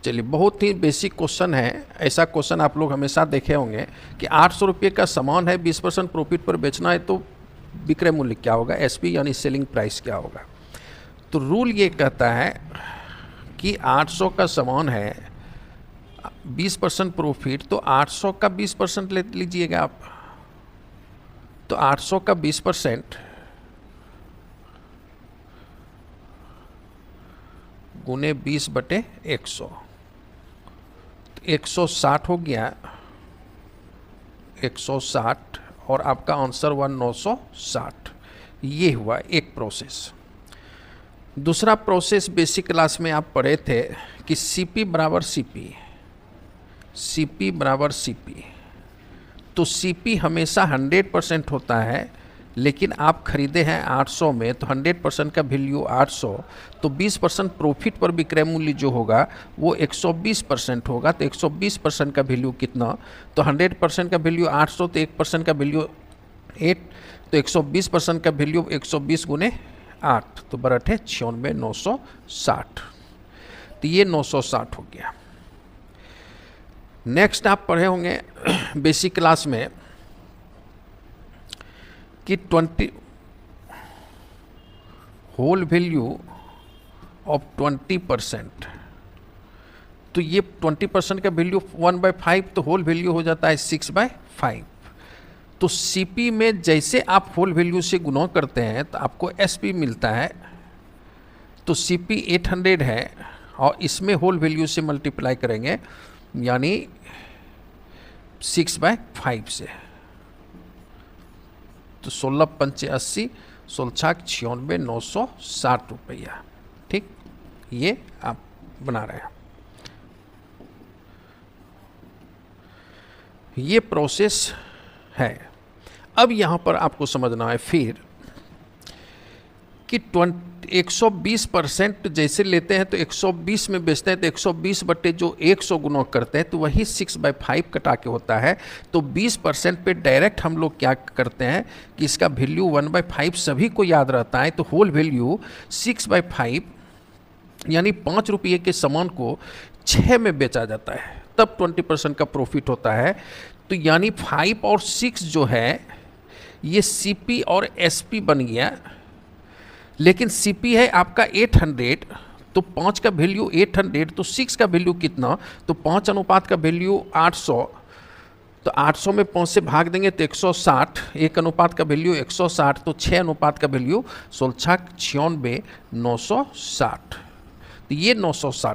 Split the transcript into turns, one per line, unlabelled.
चलिए, बहुत ही basic question है। ऐसा क्वेश्चन आप लोग हमेशा देखे होंगे कि 800 रुपये का सामान है, 20% प्रॉफिट पर बेचना है, तो विक्रय मूल्य क्या होगा, एसपी यानी सेलिंग प्राइस क्या होगा। तो रूल ये कहता है कि 800 का सामान है, 20% प्रॉफिट, तो 800 का 20% ले लीजिएगा आप। तो 800 का 20% गुने 20/100, तो 160 हो गया, 160, और आपका आंसर हुआ 960। ये हुआ एक प्रोसेस। दूसरा प्रोसेस बेसिक क्लास में आप पढ़े थे कि सीपी बराबर सीपी, सीपी बराबर सीपी। तो सीपी हमेशा 100% होता है, लेकिन आप खरीदे हैं 800 में, तो 100% का वैल्यू 800, तो 20% प्रॉफिट पर विक्रय मूल्य जो होगा वो 120% होगा। तो 120% का वैल्यू कितना, तो 100% का वैल्यू 800, तो 1% का वैल्यू 8, तो 120% का वैल्यू 120 गुने 8, तो बराबर है 96, 960। तो ये 960 हो गया। नेक्स्ट आप पढ़े होंगे बेसिक क्लास में कि 20 होल वैल्यू ऑफ 20%, तो ये 20% का वैल्यू 1/5, तो होल वैल्यू हो जाता है 6/5। तो सीपी में जैसे आप होल वैल्यू से गुणा करते हैं तो आपको एसपी मिलता है। तो सीपी 800 है और इसमें होल वैल्यू से मल्टीप्लाई करेंगे, यानी 6/5 से, तो 16×5 = 80, 16×6 = 960 रुपया। ठीक, ये आप बना रहे हैं। ये प्रोसेस है। अब यहाँ पर आपको समझना है फिर कि 120% जैसे लेते हैं तो 120 में बेचते हैं, तो 120 बटे जो 100 गुना करते हैं तो वही 6/5 कटा के होता है। तो 20% पे डायरेक्ट हम लोग क्या करते हैं कि इसका वैल्यू 1/5 सभी को याद रहता है, तो होल वैल्यू 6/5 यानी 5 रुपये के सामान को 6 में बेचा जाता है, तब 20% का प्रॉफिट होता है। तो यानी 5 और 6 जो है ये सीपी और एसपी बन गया, लेकिन सीपी है आपका 800, तो 5 का वैल्यू 800, तो 6 का वैल्यू कितना, तो 5 अनुपात का वैल्यू 800, तो 800 में 5 से भाग देंगे तो 160, 1 अनुपात का वैल्यू 160, तो 6 अनुपात का वैल्यू 16×96 = 960। तो ये 960